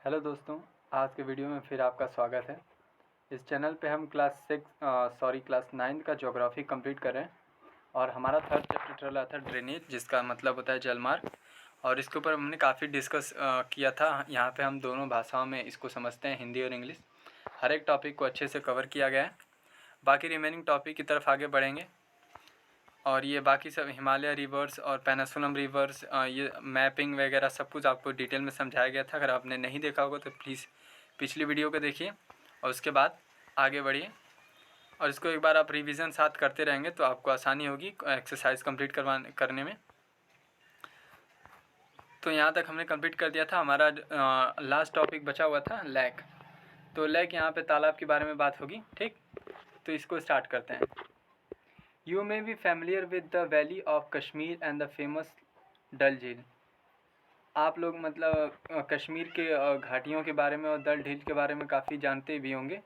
Hello दोस्तों, आज के वीडियो में फिर आपका स्वागत है। इस चैनल पे हम क्लास 9 का ज्योग्राफी कंप्लीट कर रहे हैं और हमारा थर्ड चैप्टर चल रहा था ड्रेनेज, जिसका मतलब होता है जलमार्ग। और इसके ऊपर हमने काफ़ी डिस्कस किया था। यहाँ पे हम दोनों भाषाओं में इसको समझते हैं, हिंदी और इंग्लिश। हर एक टॉपिक को अच्छे से कवर किया गया है। बाकी रिमेनिंग टॉपिक की तरफ आगे बढ़ेंगे और ये बाकी सब हिमालय रिवर्स और पेनिनसुलम रिवर्स, ये मैपिंग वगैरह सब कुछ आपको डिटेल में समझाया गया था। अगर आपने नहीं देखा होगा तो प्लीज़ पिछली वीडियो को देखिए और उसके बाद आगे बढ़िए। और इसको एक बार आप रिवीजन साथ करते रहेंगे तो आपको आसानी होगी एक्सरसाइज कंप्लीट करने में। तो यहाँ तक हमने कंप्लीट कर दिया था। हमारा लास्ट टॉपिक बचा हुआ था लेक। तो लेक यहाँ पे तालाब के बारे में बात होगी, ठीक। तो इसको स्टार्ट करते हैं। You may be familiar with the valley of Kashmir and the famous डल झील। आप लोग मतलब कश्मीर के घाटियों के बारे में और डल झील के बारे में काफ़ी जानते भी होंगे।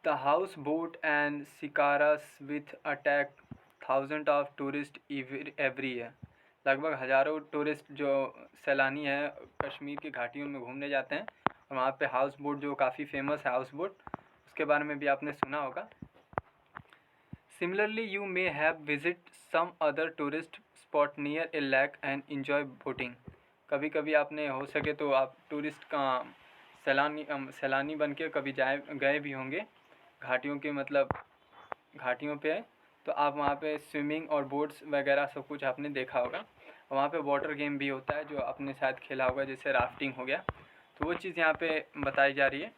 The house boat and शिकारास with attack thousand of tourist every year. लगभग हज़ारों टूरिस्ट जो सैलानी हैं कश्मीर की घाटियों में घूमने जाते हैं। और वहाँ पे हाउस बोट जो काफ़ी फेमस है हाउस बोट, उसके बारे में भी आपने सुना होगा। Similarly, you may have visited some other tourist spot near a lake and enjoy boating. कभी कभी आपने हो सके तो आप टूरिस्ट का सैलानी बन के कभी गए भी होंगे घाटियों के मतलब घाटियों पे। तो आप वहाँ पे स्विमिंग और बोट्स वगैरह सब कुछ आपने देखा होगा। वहाँ पे वाटर गेम भी होता है जो आपने शायद खेला होगा, जैसे राफ्टिंग हो गया। तो वो चीज़ यहाँ पे बताई जा रही है।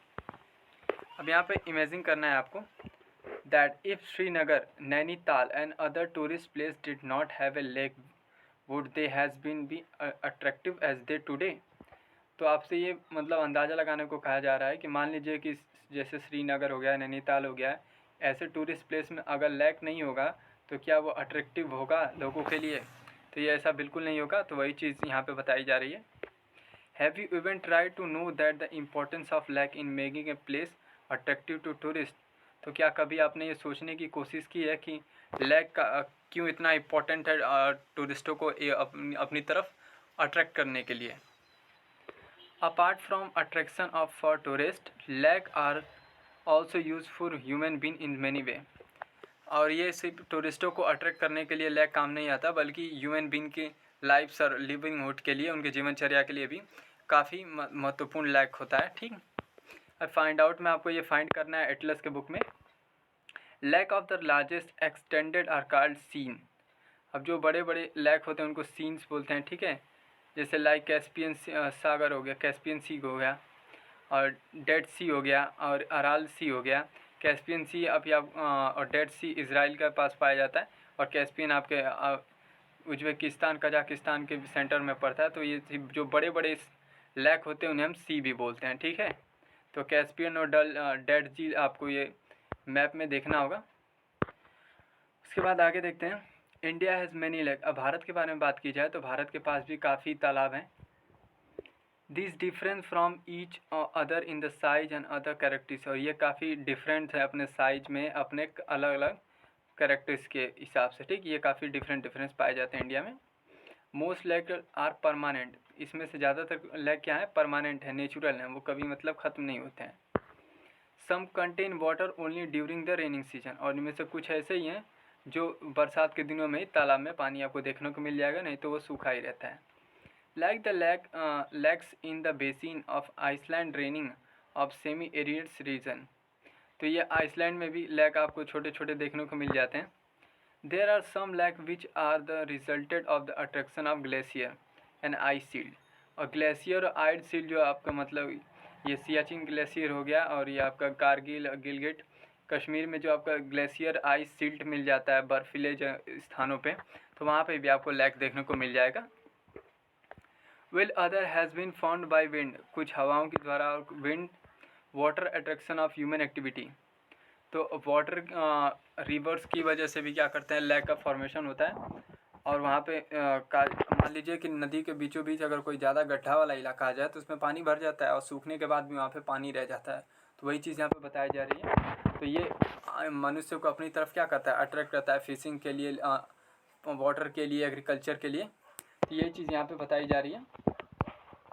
अब यहाँ पे इमेजिन करना है आपको that if Srinagar, Nainital and other tourist places did not have a lake, would they has been be attractive as they today? तो आपसे ये मतलब अंदाज़ा लगाने को कहा जा रहा है कि मान लीजिए कि जैसे श्रीनगर हो गया, नैनीताल हो गया, ऐसे टूरिस्ट प्लेस में अगर लेक नहीं होगा तो क्या वो अट्रैक्टिव होगा लोगों के लिए? तो ये ऐसा बिल्कुल नहीं होगा। तो वही चीज़ यहाँ पे बताई जा रही है। Have you even try to know that the importance of lake in making a place attractive to tourist? तो क्या कभी आपने ये सोचने की कोशिश की है कि लेक का क्यों इतना इम्पोर्टेंट है टूरिस्टों को अपनी तरफ अट्रैक्ट करने के लिए? Apart from attraction of for tourist, lake are also use for human being in many way. और ये सिर्फ टूरिस्टों को अट्रैक्ट करने के लिए लेक काम नहीं आता, बल्कि ह्यूमन बीइंग की लाइफ और लिविंगहुड के लिए, उनके जीवनचर्या के लिए भी काफ़ी महत्वपूर्ण लेक होता है, ठीक। अब फाइंड आउट में आपको ये फाइंड करना है एटलस के बुक में। Lake of the largest extended are called seen. अब जो बड़े बड़े लेक होते हैं उनको सीन्स बोलते हैं, ठीक है। जैसे लाइक कैस्पियन सागर हो गया, कैस्पियन सी हो गया, और डेड सी हो गया, और अराल सी हो गया। कैस्पियन सी अभी आप और डेड सी इजराइल के पास पाया जाता है, और कैस्पियन आपके उज्बेकिस्तान कजाकिस्तान के सेंटर में पड़ता है। तो ये जो बड़े बड़े लेक होते हैं उन्हें हम सी भी बोलते हैं, ठीक है। तो कैस्पियन और डेड सी आपको ये मैप में देखना होगा। उसके बाद आगे देखते हैं। India has many lake. अब भारत के बारे में बात की जाए तो भारत के पास भी काफ़ी तालाब हैं। This difference from each other in the size and other characteristics. और ये काफ़ी डिफरेंट है अपने साइज में, अपने अलग अलग कैरेक्टर्स के हिसाब से, ठीक। ये काफ़ी डिफरेंस पाए जाते हैं इंडिया में। Most lake are permanent. इसमें से ज़्यादातर लेक क्या है, परमानेंट है, नेचुरल हैं, वो कभी मतलब ख़त्म नहीं होते हैं। Some contain water only during the raining season. और इनमें से कुछ ऐसे ही हैं जो बरसात के दिनों में ही तालाब में पानी आपको देखने को मिल जाएगा, नहीं तो वो सूखा ही रहता है। Like the lakes in the basin of Iceland raining of semi arids region. तो ये आइसलैंड में भी लेक आपको छोटे छोटे देखने को मिल जाते हैं। There are some lake which are the resulted of the attraction of glacier and ice shield. और ग्लेशियर और आइस शील्ड जो आपका मतलब ये सियाचिन ग्लेशियर हो गया, और ये आपका कारगिल गिलगिट कश्मीर में जो आपका ग्लेशियर आइस शील्ड मिल जाता है बर्फीले स्थानों पे, तो वहाँ पे भी आपको लेक देखने को मिल जाएगा। Will other has been found by wind. कुछ हवाओं के द्वारा और wind water attraction of human activity. तो वाटर रिवर्स की वजह से भी क्या करते हैं, लेक का फॉर्मेशन होता है। और वहाँ पे मान लीजिए कि नदी के बीचों बीच अगर कोई ज़्यादा गड्ढा वाला इलाका आ जाए तो उसमें पानी भर जाता है, और सूखने के बाद भी वहाँ पे पानी रह जाता है। तो वही चीज़ यहाँ पे बताई जा रही है। तो ये मनुष्य को अपनी तरफ क्या करता है, अट्रैक्ट करता है, फिशिंग के लिए, वाटर के लिए, एग्रीकल्चर के लिए। तो ये चीज़ यहाँ पे बताई जा रही है।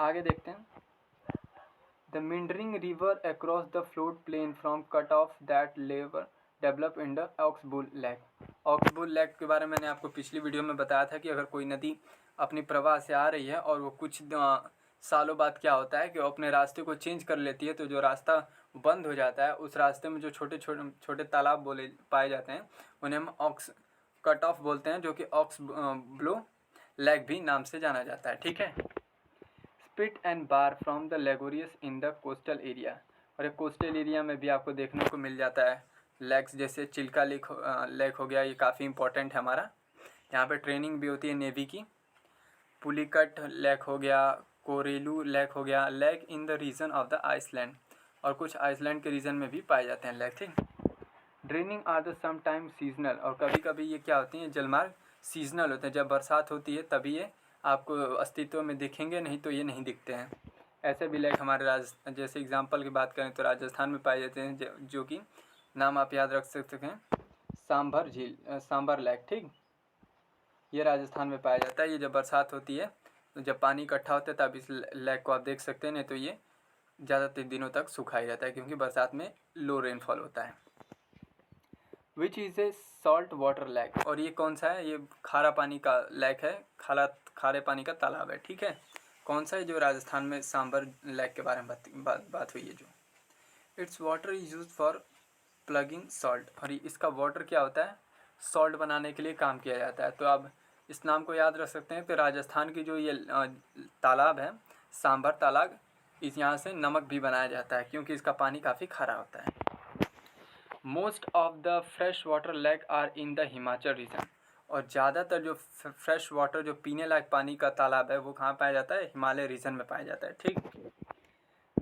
आगे देखते हैं। The meandering river across the flood plain from cut off that लेवर develop in the oxbow lake. Oxbow lake के बारे में मैंने आपको पिछली वीडियो में बताया था कि अगर कोई नदी अपनी प्रवाह से आ रही है और वो कुछ सालों बाद क्या होता है कि वो अपने रास्ते को चेंज कर लेती है, तो जो रास्ता बंद हो जाता है उस रास्ते में जो छोटे छोटे छोटे तालाब बोले पाए जाते हैं उन्हें हम ऑक्स कट ऑफ बोलते हैं, जो कि ऑक्स ब्लो लेक भी नाम से जाना जाता है। ठीक है। Spit and bar from the lagoons in the coastal area, और एक कोस्टल एरिया में भी आपको देखने को मिल जाता है लेक्स, जैसे चिल्का लेक हो गया, ये काफ़ी इंपॉर्टेंट है हमारा। यहाँ पे ट्रेनिंग भी होती है नेवी की। पुलिकट लेक हो गया, कोरेलू लेक हो गया, lake in the region of the Iceland, और कुछ आइसलैंड के रीजन में भी पाए जाते हैं लेक। ठीक। Draining are the sometime seasonal, और कभी कभी ये क्या होती हैं जलमार्ग सीजनल होते हैं, जब बरसात होती है तभी ये आपको अस्तित्व में दिखेंगे, नहीं तो ये नहीं दिखते हैं। ऐसे भी लेक हमारे जैसे एग्जांपल की बात करें तो राजस्थान में पाए जाते हैं, जो कि नाम आप याद रख सकते हैं, सांभर झील, सांभर लेक। ठीक। ये राजस्थान में पाया जाता है। ये जब बरसात होती है तो जब पानी इकट्ठा होता है तब इस लेक को आप देख सकते हैं, नहीं तो ये ज़्यादातर दिनों तक सूखा ही रहता है क्योंकि बरसात में लो रेनफॉल होता है। Which is a salt water lake, और ये कौन सा है, ये खारा पानी का लेक है, खारे पानी का तालाब है। ठीक है। कौन सा है, जो राजस्थान में सांबर लेक के बारे में बात हुई है जो। It's water is use for plugging salt, और इसका वाटर क्या होता है, सॉल्ट बनाने के लिए काम किया जाता है। तो आप इस नाम को याद रख सकते हैं कि राजस्थान की जो ये तालाब है सांभर तालाब, इस यहाँ से नमक भी बनाया जाता है क्योंकि इसका पानी काफ़ी खारा होता है। Most of the fresh water lake are in the Himachal region, और ज़्यादातर जो फ्रेश वाटर जो पीने लायक पानी का तालाब है वो कहाँ पाया जाता है, हिमालय रीजन में पाया जाता है। ठीक।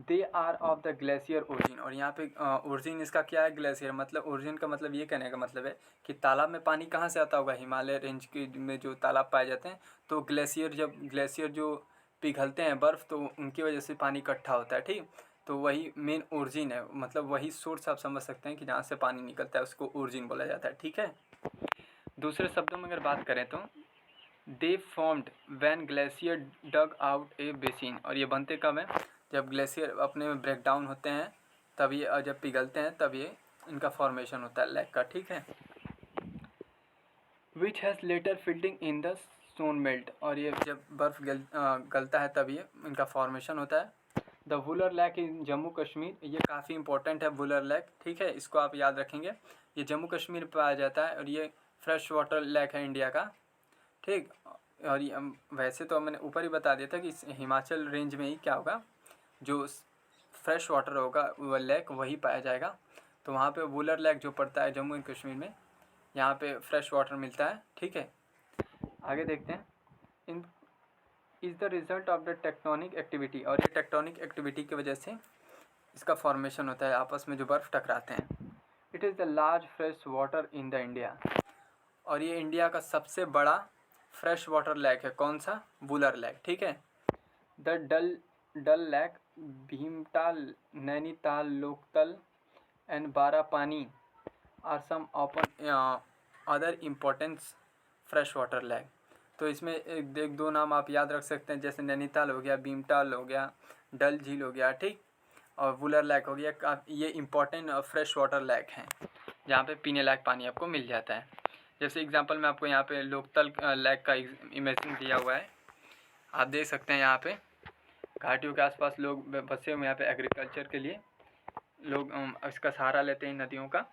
They are of the glacier origin, और यहाँ पे ओरिजिन इसका क्या है, ग्लेशियर, मतलब ओरिजिन का मतलब ये कहने का मतलब है कि तालाब में पानी कहाँ से आता होगा, हिमालय रेंज के में जो तालाब पाए जाते हैं, तो ग्लेशियर जो पिघलते हैं बर्फ़, तो उनकी वजह से पानी इकट्ठा होता है। ठीक। तो वही मेन ओरिजिन है, मतलब वही सोर्स आप समझ सकते हैं कि जहाँ से पानी निकलता है उसको ओरिजिन बोला जाता है। ठीक है। दूसरे शब्दों में अगर बात करें तो they formed when glacier dug out a basin, और ये बनते कब हैं, जब ग्लेशियर अपने में ब्रेक डाउन होते हैं तब ये, और जब पिघलते हैं तब ये इनका फॉर्मेशन होता है लेक का। ठीक है। Which has later fielding in the stone melt, और ये जब बर्फ़ गलता है तब ये इनका फॉर्मेशन होता है। The Wular lake in Jammu Kashmir, ये काफ़ी इंपॉर्टेंट है वुलर लेक। ठीक है। इसको आप याद रखेंगे, ये जम्मू कश्मीर में पाया जाता है और ये फ्रेश वाटर लेक है इंडिया का। ठीक। और ये वैसे तो मैंने ऊपर ही बता दिया था कि हिमाचल रेंज में ही क्या होगा, जो फ्रेश वाटर होगा वो लेक वही पाया जाएगा। तो वहाँ पे वुलर लेक जो पड़ता है जम्मू एंड कश्मीर में, यहाँ पे फ्रेश वाटर मिलता है। ठीक है। आगे देखते हैं। In is the result of the tectonic activity, और ये टेक्टोनिक एक्टिविटी की वजह से इसका फॉर्मेशन होता है, आपस में जो बर्फ़ टकराते हैं। It is the large fresh water in the India, और ये इंडिया का सबसे बड़ा फ्रेश वाटर लेक है। कौन सा, वुलर लेक। ठीक है। The Dal lake, Bhimtal, Nainital, Loktak and Barapani are some open other importance fresh water lake. तो इसमें एक दो नाम आप याद रख सकते हैं, जैसे नैनीताल हो गया, भीमताल हो गया, डल झील हो गया। ठीक। और वुलर लेक हो गया। ये इम्पोर्टेंट फ्रेश वाटर लेक हैं जहाँ पे पीने लायक पानी आपको मिल जाता है। जैसे एग्जांपल में आपको यहाँ पे लोकतल लेक का इमेजिन दिया हुआ है, आप देख सकते हैं। यहाँ पे घाटियों के आसपास लोग बसे हुए, यहाँ पे एग्रीकल्चर के लिए लोग इसका सहारा लेते हैं नदियों का।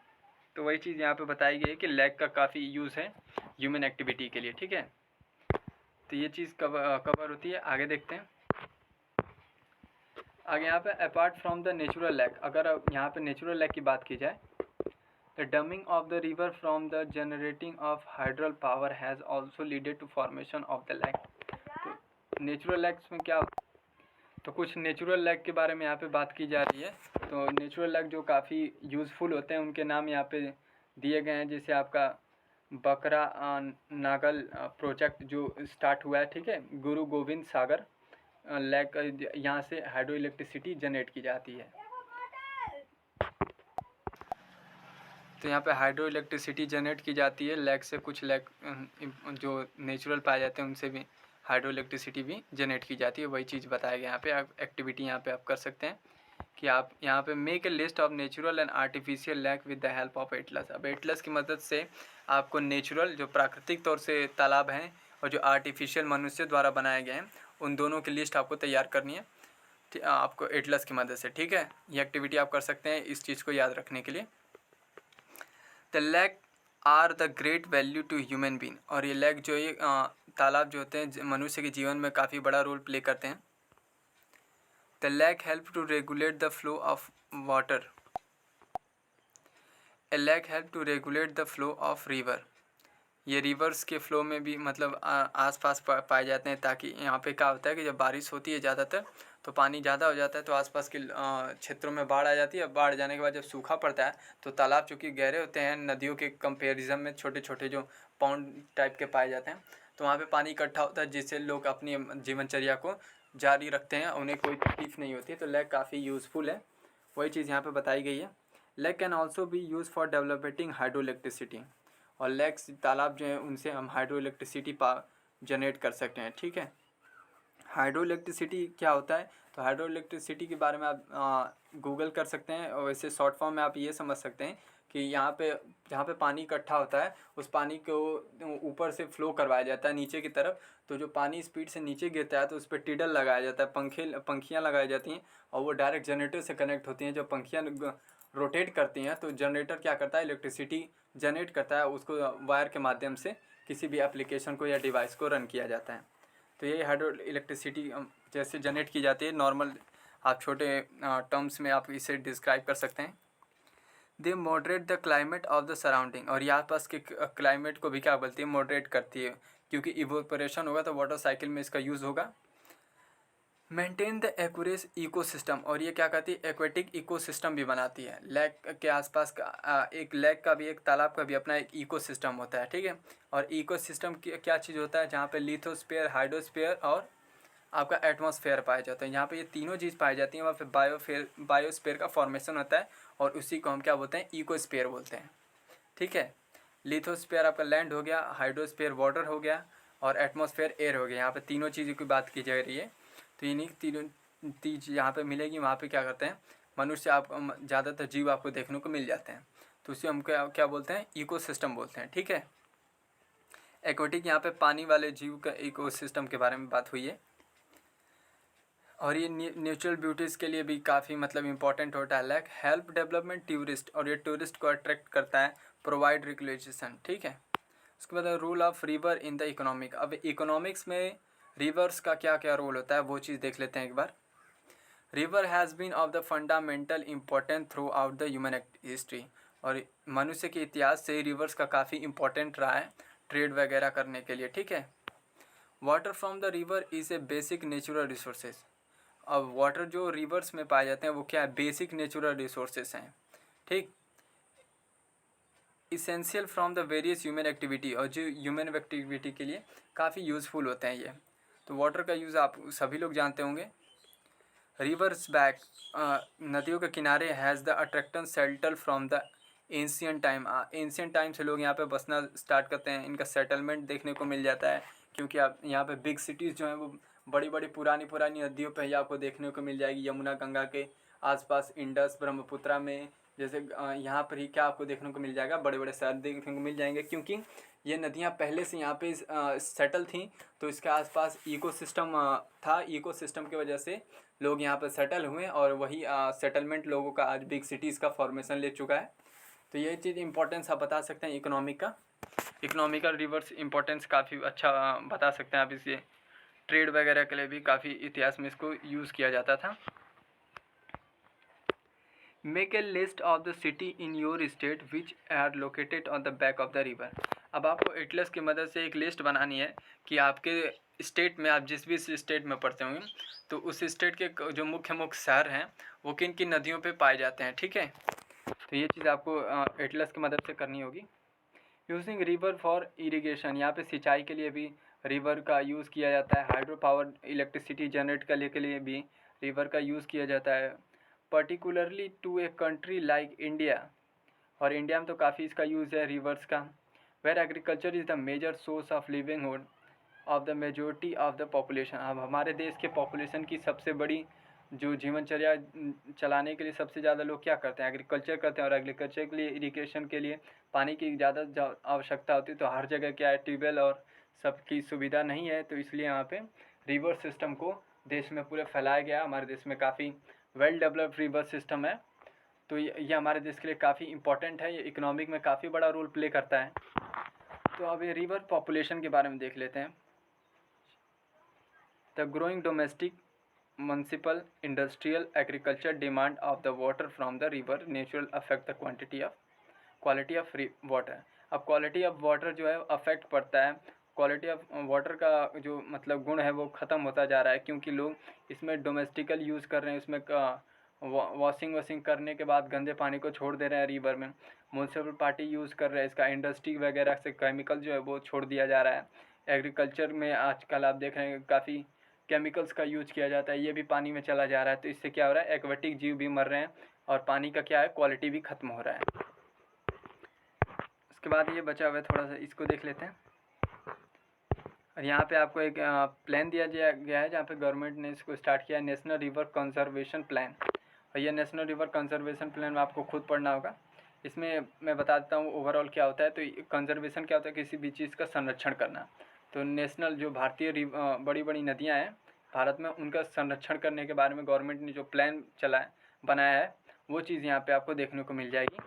तो वही चीज़ यहाँ पे बताई गई है कि लेक का काफ़ी यूज़ है ह्यूमन एक्टिविटी के लिए। ठीक है। तो ये चीज़ कवर होती है। आगे देखते हैं। आगे यहाँ पे apart from the natural lake, अगर यहाँ पे नेचुरल लेक की बात की जाए, the damming of the river from the generating of hydel power has also leaded to formation of the lake. तो नेचुरल लेक्स में क्या, तो कुछ नेचुरल लेक के बारे में यहाँ पे बात की जा रही है। तो नेचुरल लेक जो काफ़ी यूज़फुल होते हैं उनके नाम यहाँ पे दिए गए हैं, जैसे आपका बकरा नागल प्रोजेक्ट जो स्टार्ट हुआ है। ठीक है। गुरु गोविंद सागर लेक, यहाँ से हाइड्रो इलेक्ट्रिसिटी जनरेट की जाती है। तो यहाँ पे हाइड्रो इलेक्ट्रिसिटी जनरेट की जाती है लेक से। कुछ लेक जो नेचुरल पाए जाते हैं उनसे भी हाइड्रो इलेक्ट्रिसिटी भी जनरेट की जाती है। वही चीज़ बताया गया यहाँ पे, एक्टिविटी यहाँ पे आप कर सकते हैं। कि आप यहाँ पे make a list of natural and artificial lake with the help of Atlas. अब एटलस की मदद से आपको नेचुरल जो प्राकृतिक तौर से तालाब हैं और जो आर्टिफिशियल मनुष्य द्वारा बनाए गए हैं उन दोनों की लिस्ट आपको तैयार करनी है आपको एटलस की मदद से। ठीक है, ये एक्टिविटी आप कर सकते हैं इस चीज़ को याद रखने के लिए। The lake are the great value to human being, और ये लेक जो ये तालाब जो होते हैं मनुष्य के जीवन में काफ़ी बड़ा रोल प्ले करते हैं। The lake help to regulate the flow of water. A lake help to regulate the flow of river. ये रिवर्स के फ्लो में भी मतलब आसपास पाए जाते हैं, ताकि यहाँ पे क्या होता है कि जब बारिश होती है ज़्यादातर तो पानी ज़्यादा हो जाता है तो आसपास के क्षेत्रों में बाढ़ आ जाती है। बाढ़ जाने के बाद जब सूखा पड़ता है तो तालाब चूँकि गहरे होते हैं, नदियों के कंपेरिजन में छोटे छोटे जो पॉन्ड टाइप के पाए जाते हैं, तो वहाँ पे पानी इकट्ठा होता है जिससे लोग अपनी जीवनचर्या को जारी रखते हैं, उन्हें कोई तकलीफ नहीं होती है। तो लेक काफ़ी यूज़फुल है, वही चीज़ यहाँ पर बताई गई है। Lake can also be use for developing hydro electricity, और लेक्स तालाब जो है उनसे हम हाइड्रो इलेक्ट्रिसिटी जनरेट कर सकते हैं। ठीक है, हाइड्रो इलेक्ट्रिसिटी क्या होता है, तो हाइड्रो इलेक्ट्रिसिटी के बारे में आप गूगल कर सकते हैं, और वैसे शॉर्ट फॉर्म में आप ये समझ सकते हैं कि यहाँ पे जहाँ पे पानी इकट्ठा होता है उस पानी को ऊपर से फ्लो करवाया जाता है नीचे की तरफ। तो जो पानी स्पीड से नीचे गिरता है तो उस पर टिडल लगाया जाता है, पंखियाँ लगाई जाती हैं, और वो डायरेक्ट जनरेटर से कनेक्ट होती हैं। जब पंखियाँ रोटेट करती हैं तो जनरेटर क्या करता है, इलेक्ट्रिसिटी जनरेट करता है, उसको वायर के माध्यम से किसी भी एप्लीकेशन को या डिवाइस को रन किया जाता है। तो ये हाइड्रो इलेक्ट्रिसिटी जैसे जनरेट की जाती है, नॉर्मल आप छोटे टर्म्स में आप इसे डिस्क्राइब कर सकते हैं। They moderate the climate of the surrounding, और ये आसपास के क्लाइमेट को भी क्या बोलती है, मॉडरेट करती है, क्योंकि इवोपरेशन होगा तो वाटर साइकिल में इसका यूज़ होगा। मेंटेन द एक्वेरियस इकोसिस्टम, और ये क्या करती है, एक्वेटिक इकोसिस्टम भी बनाती है। लेक के आसपास का एक लेक का भी, एक तालाब का भी अपना एक इकोसिस्टम होता है। ठीक है, और इकोसिस्टम क्या चीज़ होता है, जहाँ पे लिथोस्फीयर, हाइड्रोस्फीयर और आपका एटमॉस्फेयर पाया जाता है। यहाँ पे ये तीनों चीज़ पाई जाती हैं, वहाँ पे बायोस्फीयर का फॉर्मेशन होता है, और उसी को हम क्या बोलते हैं, इकोस्फीयर बोलते हैं। ठीक है, लिथोस्फीयर आपका लैंड हो गया, हाइड्रोस्फीयर वाटर हो गया, और एटमॉस्फेयर एयर हो गया। यहाँ पे तीनों चीज़ों की बात की जा रही है। तो इन्हीं तीनों चीज़ यहाँ पे मिलेगी, वहाँ पे क्या करते हैं मनुष्य, आप ज़्यादातर जीव आपको देखने को मिल जाते हैं, तो उसे हम क्या बोलते हैं, इकोसिस्टम बोलते हैं। ठीक है, एक्वेटिक यहाँ पे पानी वाले जीव का इकोसिस्टम के बारे में बात हुई है। और ये नेचुरल ब्यूटीज़ के लिए भी काफ़ी मतलब इम्पॉर्टेंट होता है। लाइक हेल्प डेवलपमेंट टूरिस्ट, और ये टूरिस्ट को अट्रैक्ट करता है। प्रोवाइड रिक्रिएशन, ठीक है। उसके बाद rule of river in the economic. अब इकोनॉमिक्स में रिवर्स का क्या क्या रोल होता है वो चीज़ देख लेते हैं एक बार। River has been of the fundamental important throughout the human history, और मनुष्य के इतिहास से रिवर्स का काफ़ी इम्पोर्टेंट रहा है ट्रेड वगैरह करने के लिए। ठीक है, water from the river is a basic natural resources. अब वाटर जो रिवर्स में पाए जाते हैं वो क्या है, बेसिक नेचुरल रिसोर्सेज हैं। ठीक, essential from the various human activity, और जो ह्यूमन एक्टिविटी के लिए काफ़ी यूज़फुल होते हैं ये। तो वाटर का यूज़ आप सभी लोग जानते होंगे। रिवर्स बैक, नदियों के किनारे has the attraction settle from the ancient time. Ancient time से लोग यहाँ पे बसना स्टार्ट करते हैं, इनका सेटलमेंट देखने को मिल जाता है, क्योंकि आप यहाँ पे बिग सिटीज़ जो हैं वो बड़ी बड़ी पुरानी नदियों पे ही आपको देखने को मिल जाएगी। यमुना गंगा के आसपास, इंडस ब्रह्मपुत्रा में, जैसे यहाँ पर ही क्या आपको देखने को मिल जाएगा, बड़े बड़े शहर देखने को मिल जाएंगे, क्योंकि ये नदियाँ पहले से यहाँ पे सेटल थी, तो इसके आसपास इकोसिस्टम था। इकोसिस्टम की वजह से लोग यहाँ पर सेटल हुए, और वही सेटलमेंट लोगों का आज बिग सिटीज़ का फॉर्मेशन ले चुका है। तो ये चीज़ इंपॉर्टेंस आप बता सकते हैं इकोनॉमिक का। इकोनॉमिकल रिवर्स इंपॉर्टेंस काफ़ी अच्छा बता सकते हैं आप इसे। ट्रेड वगैरह के लिए भी काफ़ी इतिहास में इसको यूज़ किया जाता था। Make a list of the city in your state which are located on the back of the river. अब आपको एटलस की मदद से एक लिस्ट बनानी है कि आपके स्टेट में, आप जिस भी स्टेट में पढ़ते होंगे, तो उस स्टेट के जो मुख्य शहर हैं वो किन किन नदियों पे पाए जाते हैं। ठीक है, तो ये चीज़ आपको एटलस की मदद से करनी होगी। यूजिंग रिवर फॉर इरिगेशन, यहाँ पे सिंचाई के लिए भी रिवर का यूज़ किया जाता है। हाइड्रो पावर इलेक्ट्रिसिटी जनरेट करने के लिए भी रिवर का यूज़ किया जाता है, particularly to a country like India, और इंडिया में तो काफ़ी इसका यूज़ है रिवर्स का। Where agriculture is the major source of livelihood of the majority of the population. अब हमारे देश के पॉपुलेशन की सबसे बड़ी जो जीवनचर्या चलाने के लिए सबसे ज़्यादा लोग क्या करते हैं, एग्रीकल्चर करते हैं, और एग्रीकल्चर के लिए, इरिगेशन के लिए पानी की ज़्यादा आवश्यकता होती है। तो हर जगह क्या है, ट्यूबवेल और सबकी सुविधा नहीं है, तो इसलिए यहाँ पे रिवर सिस्टम को देश में पूरे फैलाया गया। हमारे देश में काफ़ी वेल डेवलप्ड रिवर सिस्टम है, तो ये हमारे देश के लिए काफ़ी इंपॉर्टेंट है, ये इकोनॉमिक में काफ़ी बड़ा रोल प्ले करता है। तो अब ये रिवर पॉपुलेशन के बारे में देख लेते हैं। The growing domestic municipal, industrial, agriculture demand of the water from the river natural affect the quality of water। अब क्वालिटी ऑफ वाटर जो है अफेक्ट पड़ता है, क्वालिटी ऑफ वाटर का जो मतलब गुण है वो ख़त्म होता जा रहा है, क्योंकि लोग इसमें डोमेस्टिकल यूज़ कर रहे हैं, उसमें वॉशिंग करने के बाद गंदे पानी को छोड़ दे रहे हैं रिवर में। म्यूनसिपल पार्टी यूज़ कर रहे हैं इसका, इंडस्ट्री वगैरह से केमिकल जो है वो छोड़ दिया जा रहा है। एग्रीकल्चर में आजकल आप देख रहे हैं काफ़ी केमिकल्स का यूज किया जाता है, ये भी पानी में चला जा रहा है। तो इससे क्या हो रहा है, एक्वेटिक जीव भी मर रहे हैं और पानी का क्या है, क्वालिटी भी ख़त्म हो रहा है। उसके बाद ये बचा हुआ है, थोड़ा सा इसको देख लेते हैं। और यहाँ पे आपको एक प्लान दिया गया है, जहाँ पे गवर्नमेंट ने इसको स्टार्ट किया है, नेशनल रिवर कंजर्वेशन प्लान। और ये नेशनल रिवर कंजर्वेशन प्लान आपको खुद पढ़ना होगा। इसमें मैं बता देता हूँ ओवरऑल क्या होता है। तो कंजर्वेशन क्या होता है, किसी भी चीज़ का संरक्षण करना। तो नेशनल जो भारतीय बड़ी बड़ी नदियाँ हैं भारत में, उनका संरक्षण करने के बारे में गवर्नमेंट ने जो प्लान बनाया है, वो चीज़ यहाँ पे आपको देखने को मिल जाएगी।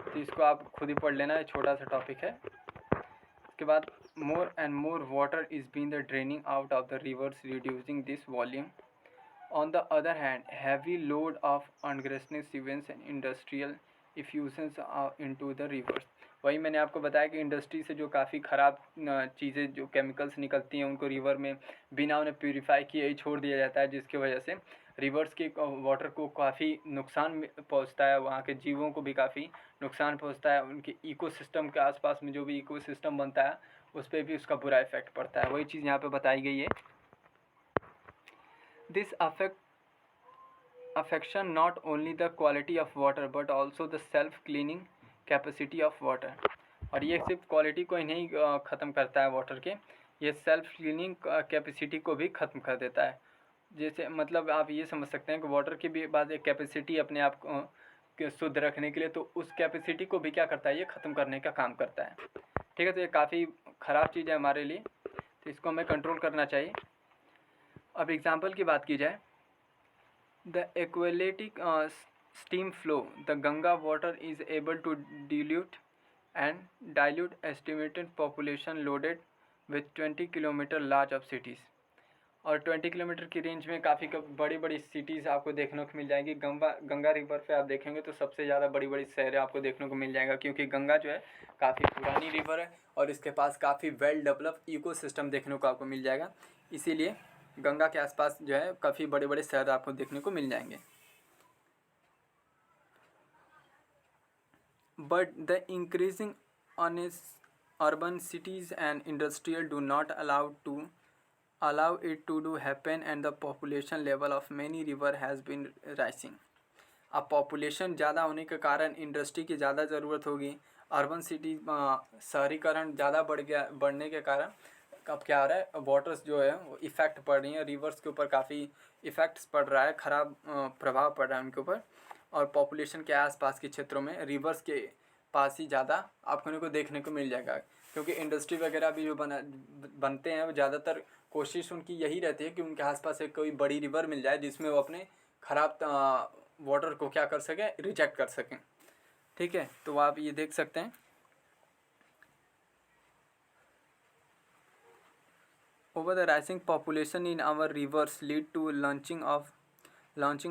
तो इसको आप खुद ही पढ़ लेना, छोटा सा टॉपिक है। उसके बाद more and more water is being the draining out of the rivers, reducing this volume. On the other hand, heavy load of ungrazing sewage and industrial effusions into the rivers। वही मैंने आपको बताया कि industry से जो काफ़ी ख़राब चीज़ें, जो केमिकल्स निकलती हैं, उनको रिवर में बिना उन्हें प्यूरीफाई किए ही छोड़ दिया जाता है, जिसकी वजह से रिवर्स के वाटर को काफ़ी नुकसान पहुंचता है, वहाँ के जीवों को भी काफ़ी नुकसान पहुंचता है, उनके इकोसिस्टम के आसपास में जो भी इकोसिस्टम बनता है उस पर भी उसका बुरा इफेक्ट पड़ता है। वही चीज़ यहाँ पे बताई गई है। This affection not only the quality of water but also the self cleaning capacity of water। और ये सिर्फ क्वालिटी को ही नहीं ख़त्म करता है वाटर के, ये सेल्फ क्लीनिंग कैपेसिटी को भी ख़त्म कर देता है। जैसे मतलब आप ये समझ सकते हैं कि वाटर की भी बात एक कैपेसिटी अपने आप को शुद्ध रखने के लिए, तो उस कैपेसिटी को भी क्या करता है, ये ख़त्म करने का काम करता है। ठीक है, तो ये काफ़ी ख़राब चीज़ है हमारे लिए, तो इसको हमें कंट्रोल करना चाहिए। अब एग्जांपल की बात की जाए, the aquatic steam flow the Ganga water is able to dilute estimated population loaded with 20 kilometre large of cities. और 20 किलोमीटर की रेंज में काफ़ी बड़ी बड़ी सिटीज़ आपको देखने को मिल जाएगी। गंगा रिवर पे आप देखेंगे तो सबसे ज़्यादा बड़ी बड़ी शहरें आपको देखने को मिल जाएगा, क्योंकि गंगा जो है काफ़ी पुरानी रिवर है और इसके पास काफ़ी वेल डेवलप्ड इकोसिस्टम देखने को आपको मिल जाएगा। इसीलिए गंगा के आसपास जो है काफ़ी बड़े बड़े शहर आपको देखने को मिल जाएंगे। But the increasing on urban cities and industrial do not allow it to do happen, and the population level of many river has been rising। अब पॉपुलेशन ज़्यादा होने के कारण इंडस्ट्री की ज़्यादा ज़रूरत होगी, अर्बन सिटी शहरीकरण ज़्यादा बढ़ने के कारण अब क्या हो रहा है, वाटर्स जो है वो इफ़ेक्ट पड़ रही है, रिवर्स के ऊपर काफ़ी इफ़ेक्ट्स पड़ रहा है, ख़राब प्रभाव पड़ रहा है उनके ऊपर। और पॉपुलेशन के आसपास के क्षेत्रों में रिवर्स के पास ही ज़्यादा आपको देखने को मिल जाएगा, क्योंकि इंडस्ट्री वगैरह भी जो बनते हैं वो ज़्यादातर कोशिश उनकी यही रहती है कि उनके आसपास एक कोई बड़ी रिवर मिल जाए जिसमें वो अपने ख़राब वाटर को क्या कर सकें, रिजेक्ट कर सकें। ठीक है, तो आप ये देख सकते हैं। Over the rising population in our rivers lead to launching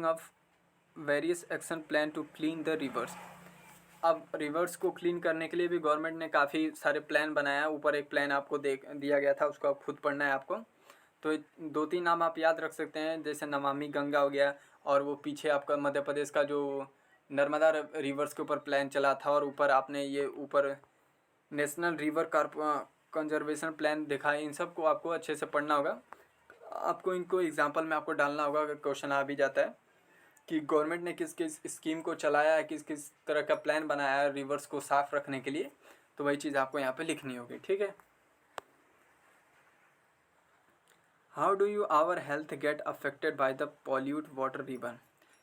of various action plan to clean the rivers. अब रिवर्स को क्लीन करने के लिए भी गवर्नमेंट ने काफ़ी सारे प्लान बनाया है। ऊपर एक प्लान आपको दिया गया था, उसको आप खुद पढ़ना है आपको। तो 2-3 नाम आप याद रख सकते हैं, जैसे नमामि गंगा हो गया, और वो पीछे आपका मध्य प्रदेश का जो नर्मदा रिवर्स के ऊपर प्लान चला था, और ऊपर आपने ये ऊपर नेशनल रिवर कंजर्वेशन प्लान देखा है। इन सब को आपको अच्छे से पढ़ना होगा। आपको इनको एग्जाम्पल में आपको डालना होगा अगर क्वेश्चन आ भी जाता है कि गवर्नमेंट ने किस किस स्कीम को चलाया है, किस किस तरह का प्लान बनाया है रिवर्स को साफ़ रखने के लिए। तो वही चीज़ आपको यहाँ पे लिखनी होगी। ठीक है, how do you our health get affected by the pollute water river.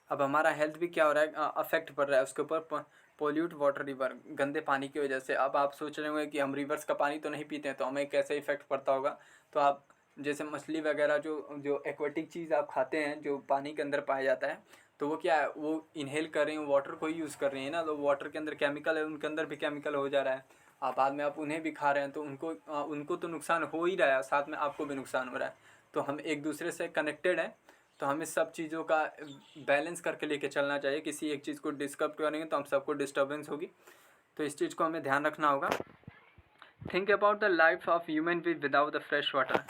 अब हमारा हेल्थ भी क्या हो रहा है, अफेक्ट पड़ रहा है उसके ऊपर, पॉल्यूट वाटर रिवर, गंदे पानी की वजह से। अब आप सोच रहे होंगे कि हम रिवर्स का पानी तो नहीं पीते हैं तो हमें कैसे इफेक्ट पड़ता होगा। तो आप जैसे मछली वगैरह जो जो एक्वेटिक चीज़ आप खाते हैं जो पानी के अंदर पाया जाता है, तो वो क्या है, वो इनहेल कर रही हैं, वाटर को ही यूज़ कर रही है ना, तो वाटर के अंदर केमिकल है, उनके अंदर भी केमिकल हो जा रहा है। आप बाद में आप उन्हें भी खा रहे हैं तो उनको तो नुकसान हो ही रहा है, साथ में आपको भी नुकसान हो रहा है। तो हम एक दूसरे से कनेक्टेड हैं, तो हमें सब चीज़ों का बैलेंस करके लेके चलना चाहिए। किसी एक चीज़ को डिस्टर्ब करेंगे तो हम सबको डिस्टर्बेंस होगी, तो इस चीज़ को हमें ध्यान रखना होगा। Think about the life of human be without the fresh water.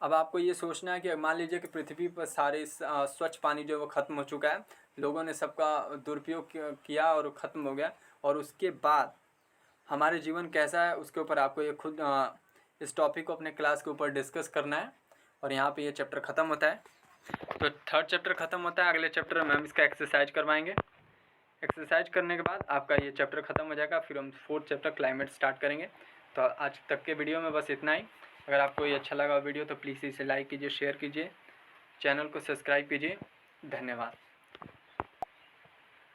अब आपको ये सोचना है कि मान लीजिए कि पृथ्वी पर सारे स्वच्छ पानी जो है वो ख़त्म हो चुका है, लोगों ने सबका दुरुपयोग किया और ख़त्म हो गया, और उसके बाद हमारे जीवन कैसा है उसके ऊपर आपको ये खुद इस टॉपिक को अपने क्लास के ऊपर डिस्कस करना है। और यहाँ पे ये चैप्टर ख़त्म होता है। तो थर्ड चैप्टर ख़त्म होता है, अगले चैप्टर में हम इसका एक्सरसाइज करवाएंगे। एक्सरसाइज करने के बाद आपका ये चैप्टर ख़त्म हो जाएगा, फिर हम फोर्थ चैप्टर क्लाइमेट स्टार्ट करेंगे। तो आज तक के वीडियो में बस इतना ही। अगर आपको ये अच्छा लगा वीडियो तो प्लीज़ इसे लाइक कीजिए, शेयर कीजिए, चैनल को सब्सक्राइब कीजिए। धन्यवाद।